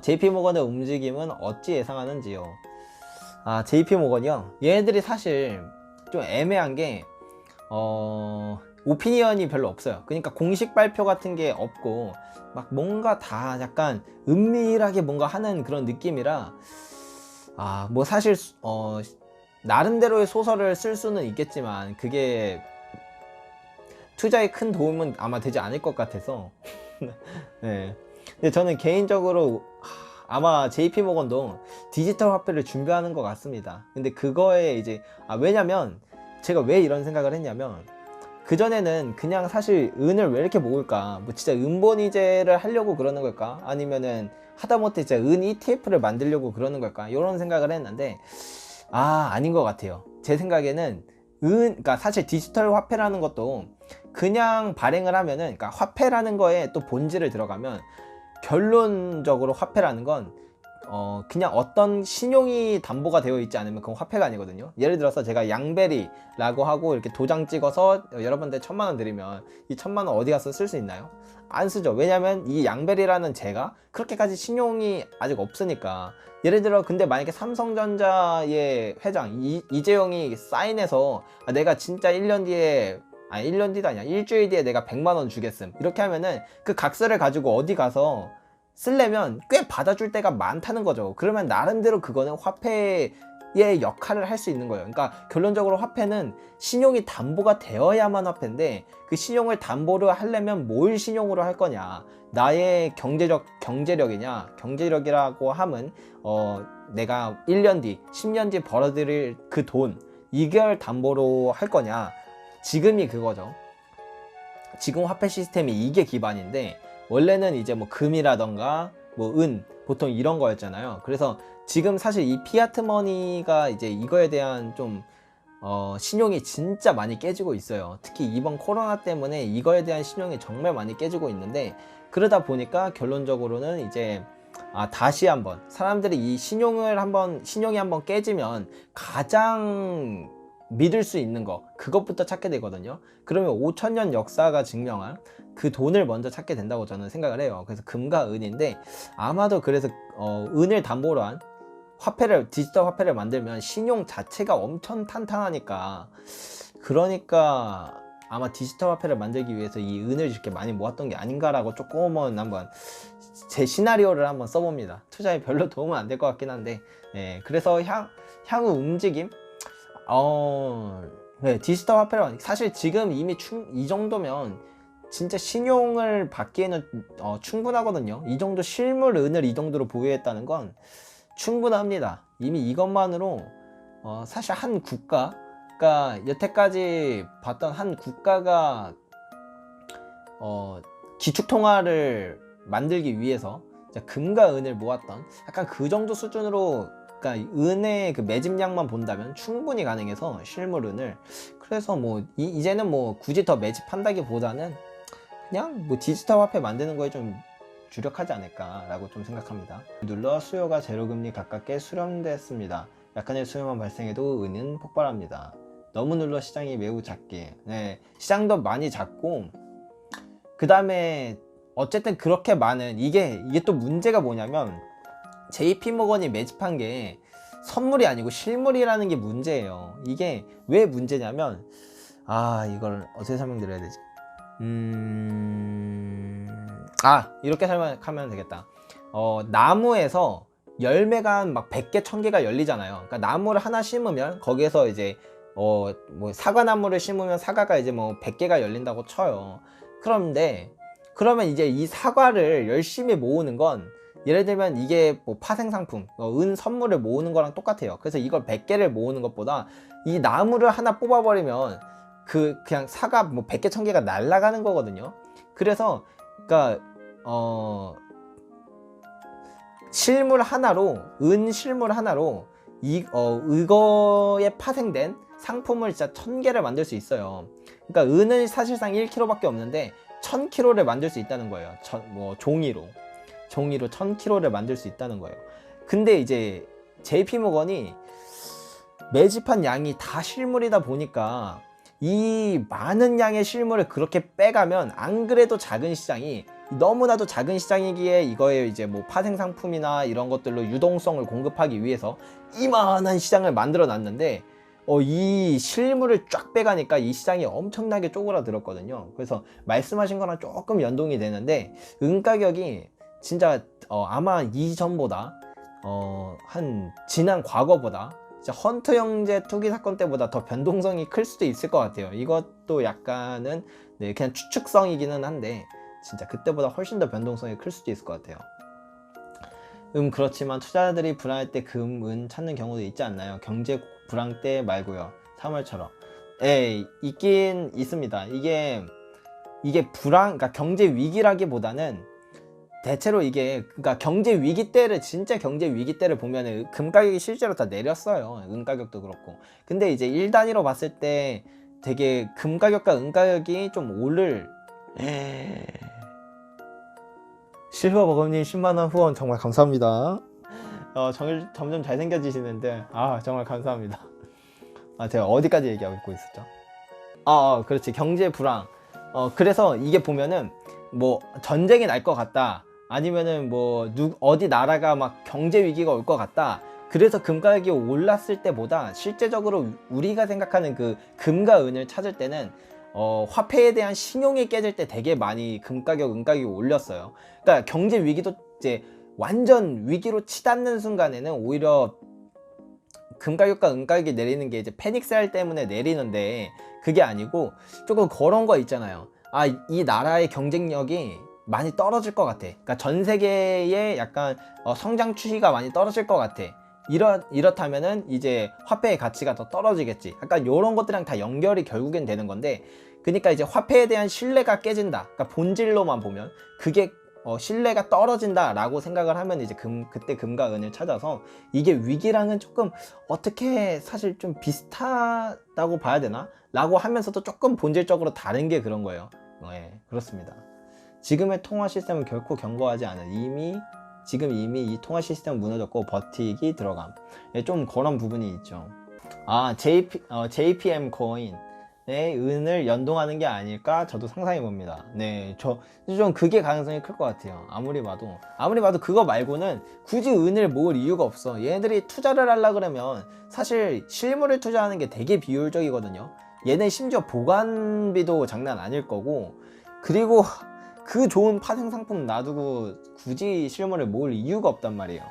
JP모건의 움직임은 어찌 예상하는지요? JP모건이요? 얘네들이 사실 좀 애매한 게 오피니언이 별로 없어요. 그러니까 공식 발표 같은 게 없고 막 뭔가 다 약간 은밀하게 뭔가 하는 그런 느낌이라 뭐 사실 나름대로의 소설을 쓸 수는 있겠지만 그게 투자에 큰 도움은 아마 되지 않을 것 같아서 네. 근데 저는 개인적으로 아마 JP모건도 디지털 화폐를 준비하는 것 같습니다. 근데 그거에 이제 왜냐면 제가 왜 이런 생각을 했냐면 그전에는 그냥 사실 은을 왜 이렇게 모을까, 뭐 진짜 은본위제를 하려고 그러는 걸까, 아니면은 하다못해 진짜 은 ETF를 만들려고 그러는 걸까, 이런 생각을 했는데 아닌 것 같아요. 제 생각에는 그러니까 사실 디지털 화폐라는 것도 그냥 발행을 하면은, 그러니까 화폐라는 거에 또 본질을 들어가면 결론적으로 화폐라는 건 그냥 어떤 신용이 담보가 되어 있지 않으면 그건 화폐가 아니거든요. 예를 들어서 제가 양베리라고 하고 이렇게 도장 찍어서 여러분들 1000만원 드리면 이 1000만원 어디 가서 쓸 수 있나요? 안 쓰죠. 왜냐면 이 양베리라는 제가 그렇게까지 신용이 아직 없으니까. 예를 들어 근데 만약에 삼성전자의 회장 이재용이 사인해서 내가 진짜 1년 뒤에 1년 뒤도 아니야, 일주일 뒤에 내가 100만원 주겠음, 이렇게 하면은 그 각서를 가지고 어디 가서 쓰려면 꽤 받아줄 때가 많다는 거죠. 그러면 나름대로 그거는 화폐의 역할을 할 수 있는 거예요. 그러니까 결론적으로 화폐는 신용이 담보가 되어야만 화폐인데, 그 신용을 담보로 하려면 뭘 신용으로 할 거냐, 나의 경제력이냐, 경제력이라고 함은 내가 1년 뒤 10년 뒤 벌어들일 그 돈, 이걸 담보로 할 거냐, 지금이 그거죠. 지금 화폐 시스템이 이게 기반인데, 원래는 이제 뭐 금이라던가 뭐 은, 보통 이런 거였잖아요. 그래서 지금 사실 이 피아트 머니가 이제 이거에 대한 좀 신용이 진짜 많이 깨지고 있어요. 특히 이번 코로나 때문에 이거에 대한 신용이 정말 많이 깨지고 있는데, 그러다 보니까 결론적으로는 이제 다시 한번 사람들이 이 신용이 한번 깨지면 가장 믿을 수 있는 거, 그것부터 찾게 되거든요. 그러면 5000년 역사가 증명한 그 돈을 먼저 찾게 된다고 저는 생각을 해요. 그래서 금과 은인데, 아마도 그래서 은을 담보로 한 화폐를, 디지털 화폐를 만들면 신용 자체가 엄청 탄탄하니까, 그러니까 아마 디지털 화폐를 만들기 위해서 이 은을 이렇게 많이 모았던 게 아닌가라고 조금은 한번 제 시나리오를 한번 써봅니다. 투자에 별로 도움은 안 될 것 같긴 한데, 그래서 향후 움직임, 네, 디지털 화폐로 사실 지금 이미 이 정도면 진짜 신용을 받기에는 충분하거든요. 이 정도 실물 은을 이 정도로 보유했다는 건 충분합니다. 이미 이것만으로 사실 한 국가, 그러니까 여태까지 봤던 한 국가가 기축통화를 만들기 위해서 금과 은을 모았던 약간 그 정도 수준으로, 그러니까 은의 그 매집량만 본다면 충분히 가능해서 실물 은을, 그래서 뭐 이제는 뭐 굳이 더 매집한다기보다는 그냥 뭐 디지털 화폐 만드는 거에 좀 주력하지 않을까라고 좀 생각합니다. 눌러 수요가 제로금리 가깝게 수렴됐습니다. 약간의 수요만 발생해도 은은 폭발합니다. 너무 눌러 시장이 매우 작게, 시장도 많이 작고, 그 다음에 어쨌든 그렇게 많은 이게 또 문제가 뭐냐면, JP모건이 매집한 게 선물이 아니고 실물이라는 게 문제예요. 이게 왜 문제냐면, 이걸 어떻게 설명드려야 되지? 이렇게 설명하면 되겠다. 나무에서 열매가 막 100개, 1000개가 열리잖아요. 그러니까 나무를 하나 심으면 거기에서 이제 뭐 사과나무를 심으면 사과가 이제 뭐 100개가 열린다고 쳐요. 그러면 이제 이 사과를 열심히 모으는 건, 예를 들면 이게 뭐 파생상품, 은 선물을 모으는 거랑 똑같아요. 그래서 이걸 100개를 모으는 것보다 이 나무를 하나 뽑아버리면 그냥 사과 뭐 100개, 1000개가 날아가는 거거든요. 그래서 그러니까 실물 하나로, 은 실물 하나로 이거에 파생된 상품을 진짜 1000개를 만들 수 있어요. 그러니까 은은 사실상 1kg밖에 없는데 1000kg를 만들 수 있다는 거예요. 종이로 1000kg를 만들 수 있다는 거예요. 근데 이제 JP모건이 매집한 양이 다 실물이다 보니까 이 많은 양의 실물을 그렇게 빼가면 안 그래도 작은 시장이 너무나도 작은 시장이기에 이거에 이제 뭐 파생 상품이나 이런 것들로 유동성을 공급하기 위해서 이만한 시장을 만들어 놨는데 이 실물을 쫙 빼가니까 이 시장이 엄청나게 쪼그라들었거든요. 그래서 말씀하신 거랑 조금 연동이 되는데 가격이 진짜 아마 이전보다 한 지난 과거보다 진짜 헌터 형제 투기 사건 때보다 더 변동성이 클 수도 있을 것 같아요. 이것도 약간은 네, 그냥 추측성이기는 한데 진짜 그때보다 훨씬 더 변동성이 클 수도 있을 것 같아요. 그렇지만 투자자들이 불안할 때 은 찾는 경우도 있지 않나요? 경제 불황 때 말고요. 3월처럼. 예, 있긴 있습니다. 이게 불황, 그러니까 경제 위기라기보다는 대체로 이게 그러니까 경제 위기 때를 진짜 경제 위기 때를 보면은 금 가격이 실제로 다 내렸어요. 은 가격도 그렇고. 근데 이제 1단위로 봤을 때 되게 금 가격과 은 가격이 좀 오를 실버 버금님 10만원 후원 정말 감사합니다. 점점 잘생겨지시는데 정말 감사합니다. 제가 어디까지 얘기하고 있었죠? 그렇지, 경제 불황. 그래서 이게 보면은 뭐 전쟁이 날 것 같다, 아니면은 뭐 어디 나라가 막 경제 위기가 올 것 같다, 그래서 금 가격이 올랐을 때보다 실제적으로 우리가 생각하는 그 금과 은을 찾을 때는 화폐에 대한 신용이 깨질 때 되게 많이 금 가격, 은 가격이 올렸어요. 그러니까 경제 위기도 이제 완전 위기로 치닫는 순간에는 오히려 금 가격과 은 가격이 내리는 게 이제 패닉셀 때문에 내리는데, 그게 아니고 조금 그런 거 있잖아요. 이 나라의 경쟁력이 많이 떨어질 것 같아. 그러니까 전 세계의 약간 성장 추이가 많이 떨어질 것 같아. 이렇다면은 이제 화폐의 가치가 더 떨어지겠지. 약간 이런 것들이랑 다 연결이 결국엔 되는 건데, 그러니까 이제 화폐에 대한 신뢰가 깨진다. 그러니까 본질로만 보면 그게 신뢰가 떨어진다 라고 생각을 하면 이제 그때 금과 은을 찾아서, 이게 위기랑은 조금 어떻게 사실 좀 비슷하다고 봐야 되나 라고 하면서도 조금 본질적으로 다른 게 그런 거예요. 네, 그렇습니다. 지금의 통화 시스템은 결코 견고하지 않은 지금 이미 이 통화 시스템은 무너졌고 버티기 들어감. 네, 좀 그런 부분이 있죠. JPM 코인 은을 연동하는 게 아닐까 저도 상상해 봅니다. 네, 좀 그게 가능성이 클 것 같아요. 아무리 봐도 그거 말고는 굳이 은을 모을 이유가 없어. 얘네들이 투자를 하려 그러면 사실 실물을 투자하는 게 되게 비효율적이거든요. 얘네 심지어 보관비도 장난 아닐 거고, 그리고 그 좋은 파생 상품 놔두고 굳이 실물을 모을 이유가 없단 말이에요.